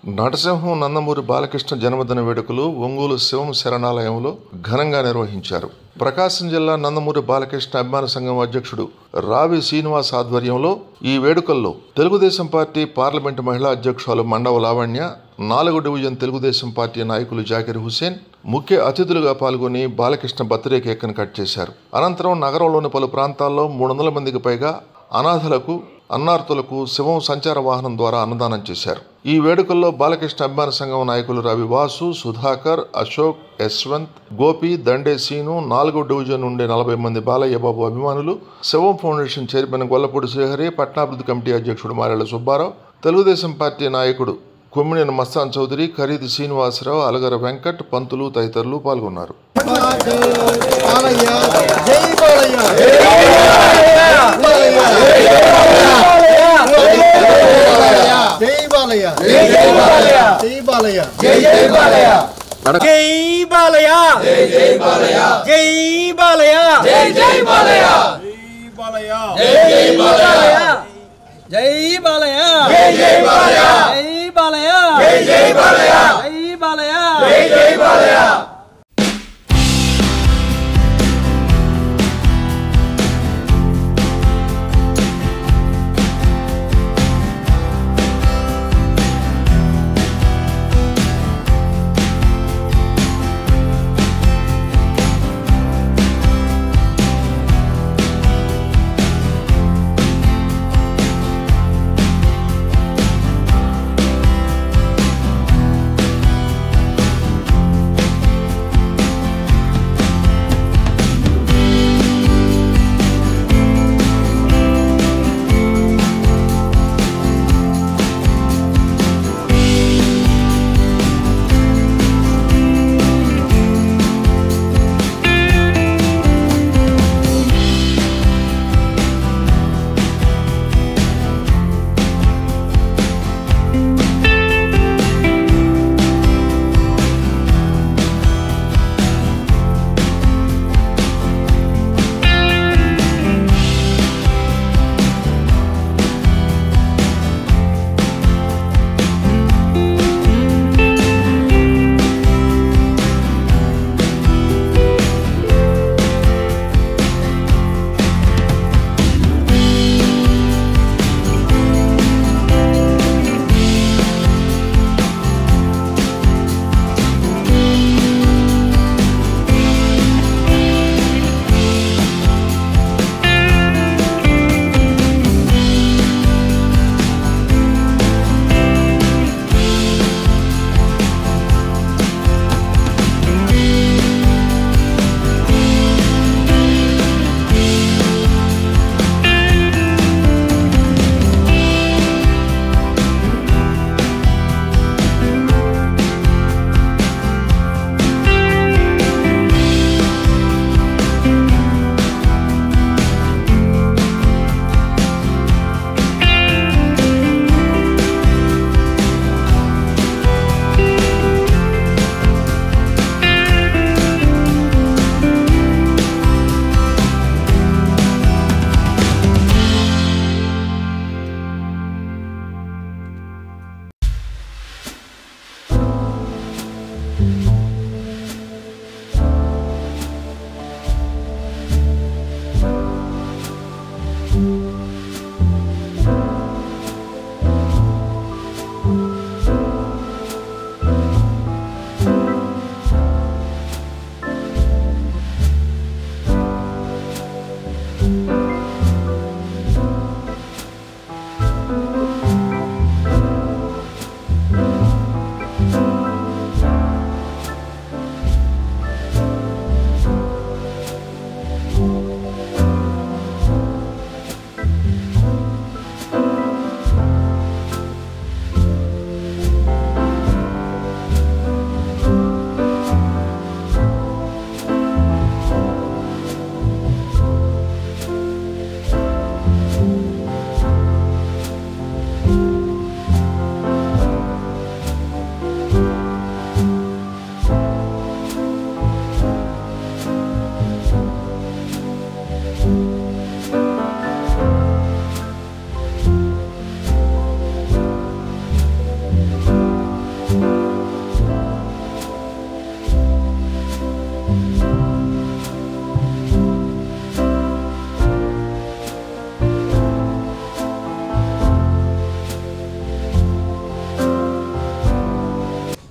నటసింహం నందమూరి బాలకృష్ణ జన్మదిన వేడుకలు ఒంగోలు శివం శరణాలయంలో ఘనంగా నిర్వహించారు. ప్రకాశం జిల్లా నందమూరి బాలకృష్ణ అభిమాన సంఘం అధ్యక్షుడు రావి శ్రీనివాస్ ఆధ్వర్యంలో ఈ వేడుకల్లో తెలుగుదేశం పార్టీ పార్లమెంటు మహిళా అధ్యక్షులు మండవ లావణ్య, 4వ డివిజన్ తెలుగుదేశం పార్టీ నాయకులు జాకిర్ హుసేన్ ముఖ్య అతిథులుగా పాల్గొని బాలకృష్ణ బర్త్డే కేక్ను కట్ చేశారు. అనంతరం నగరంలోని పలు ప్రాంతాల్లో 300 మందికి పైగా అనాథలకు, అన్నార్తులకు శివం సంచార వాహనం ద్వారా అన్నదానం చేశారు. ఈ వేడుకల్లో బాలకృష్ణ అభిమాన సంఘం నాయకులు రవి వాసు, సుధాకర్, అశోక్, యశ్వంత్, గోపి, దండే సీను, 4వ డివిజన్ నుండి 40 మంది బాలయ్య బాబు అభిమానులు, శివం ఫౌండేషన్ చైర్మన్ గొల్లపూడి శ్రీహరి, పట్నాభివృద్ధి కమిటీ అధ్యక్షుడు మారెళ్ల సుబ్బారావు, తెలుగుదేశం పార్టీ నాయకుడు కొమ్మినేని మస్తాన్ చౌదరి, ఖరీదు శ్రీనివాసరావు, అలగర వెంకట్, పంతులు తదితరులు పాల్గొన్నారు.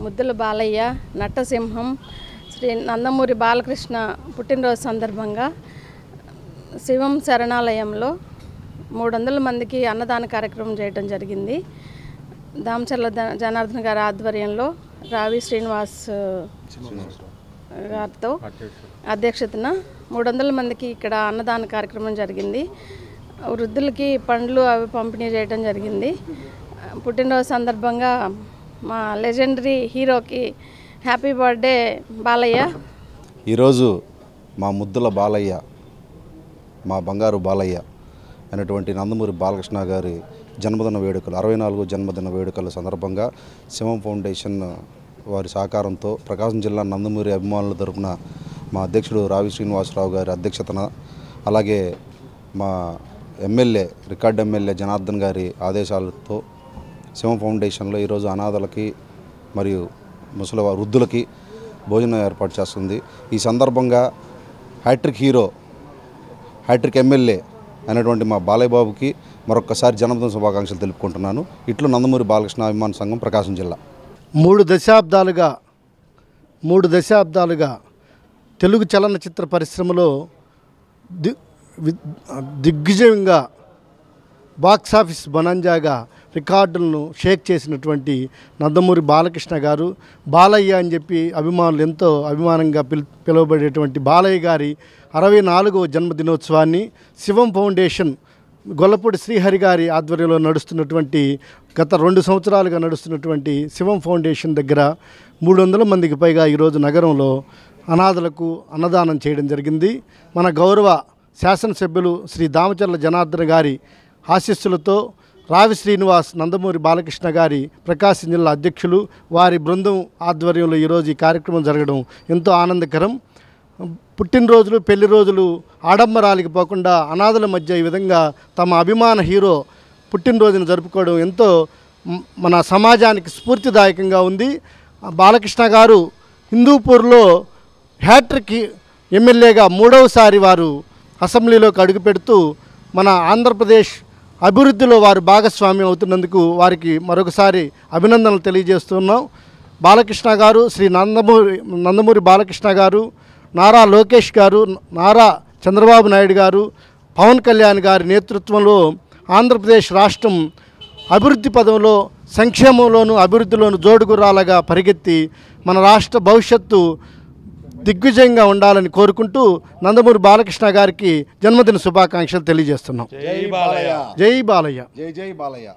ముద్దుల బాలయ్య, నట్టసింహం, శ్రీ నందమూరి బాలకృష్ణ పుట్టినరోజు సందర్భంగా శివం శరణాలయంలో 300 మందికి అన్నదాన కార్యక్రమం చేయడం జరిగింది. దామచర్ల జనార్దన్ గారి ఆధ్వర్యంలో రావి శ్రీనివాస్ గారితో అధ్యక్షతన 300 మందికి ఇక్కడ అన్నదాన కార్యక్రమం జరిగింది. వృద్ధులకి పండ్లు అవి పంపిణీ చేయడం జరిగింది. పుట్టినరోజు సందర్భంగా మా లెజెండరీ హీరోకి హ్యాపీ బర్త్డే బాలయ్య. ఈరోజు మా ముద్దుల బాలయ్య, మా బంగారు బాలయ్య అయినటువంటి నందమూరి బాలకృష్ణ గారి జన్మదిన వేడుకలు 64వ జన్మదిన వేడుకల సందర్భంగా శివం ఫౌండేషన్ వారి సహకారంతో ప్రకాశం జిల్లా నందమూరి అభిమానుల తరపున మా అధ్యక్షుడు రావి శ్రీనివాసరావు గారి అధ్యక్షతన, అలాగే మా ఎమ్మెల్యే రికార్డ్ ఎమ్మెల్యే జనార్దన్ గారి ఆదేశాలతో శివం ఫౌండేషన్లో ఈరోజు అనాథలకి మరియు ముసలి వృద్ధులకి భోజనం ఏర్పాటు చేస్తుంది. ఈ సందర్భంగా హ్యాట్రిక్ హీరో, హ్యాట్రిక్ ఎమ్మెల్యే అయినటువంటి మా బాలయ్య బాబుకి మరొక్కసారి జన్మదిన శుభాకాంక్షలు తెలుపుకుంటున్నాను. ఇట్లు నందమూరి బాలకృష్ణ అభిమాన సంఘం, ప్రకాశం జిల్లా. 3 దశాబ్దాలుగా తెలుగు చలనచిత్ర పరిశ్రమలో దిగ్విజయంగా బాక్సాఫీస్ బొనంజాగా రికార్డులను షేక్ చేసినటువంటి నందమూరి బాలకృష్ణ గారు, బాలయ్య అని చెప్పి అభిమానులు ఎంతో అభిమానంగా పిలువబడేటువంటి బాలయ్య గారి 64వ జన్మదినోత్సవాన్ని శివం ఫౌండేషన్ గొల్లపూడి శ్రీహరి గారి ఆధ్వర్యంలో నడుస్తున్నటువంటి గత 2 సంవత్సరాలుగా నడుస్తున్నటువంటి శివం ఫౌండేషన్ దగ్గర 300 మందికి పైగా ఈరోజు నగరంలో అనాథలకు అన్నదానం చేయడం జరిగింది. మన గౌరవ శాసనసభ్యులు శ్రీ దామచర్ల జనార్దన్ గారి ఆశీస్సులతో రావి శ్రీనివాస్ నందమూరి బాలకృష్ణ గారి ప్రకాశం జిల్లా అధ్యక్షులు వారి బృందం ఆధ్వర్యంలో ఈరోజు ఈ కార్యక్రమం జరగడం ఎంతో ఆనందకరం. పుట్టినరోజులు, పెళ్లి రోజులు ఆడంబరాలకి పోకుండా అనాథల మధ్య ఈ విధంగా తమ అభిమాన హీరో పుట్టినరోజును జరుపుకోవడం ఎంతో మన సమాజానికి స్ఫూర్తిదాయకంగా ఉంది. బాలకృష్ణ గారు హిందూపూర్లో హ్యాట్రిక్ ఎమ్మెల్యేగా 3వసారి వారు అసెంబ్లీలోకి అడుగుపెడుతూ మన ఆంధ్రప్రదేశ్ అభివృద్ధిలో వారు భాగస్వామ్యం అవుతున్నందుకు వారికి మరొకసారి అభినందనలు తెలియజేస్తున్నాం. బాలకృష్ణ గారు, శ్రీ నందమూరి బాలకృష్ణ గారు, నారా లోకేష్ గారు, నారా చంద్రబాబు నాయుడు గారు, పవన్ కళ్యాణ్ గారి నేతృత్వంలో ఆంధ్రప్రదేశ్ రాష్ట్రం అభివృద్ధి పదంలో, సంక్షేమంలోను అభివృద్ధిలోను జోడుగుర్రాలుగా పరిగెత్తి మన రాష్ట్ర భవిష్యత్తు దిగ్విజయంగా ఉండాలని కోరుకుంటూ నందమూరి బాలకృష్ణ గారికి జన్మదిన శుభాకాంక్షలు తెలియజేస్తున్నాం. జై బాలయ్య. జై బాలయ్య. జై జై బాలయ్య.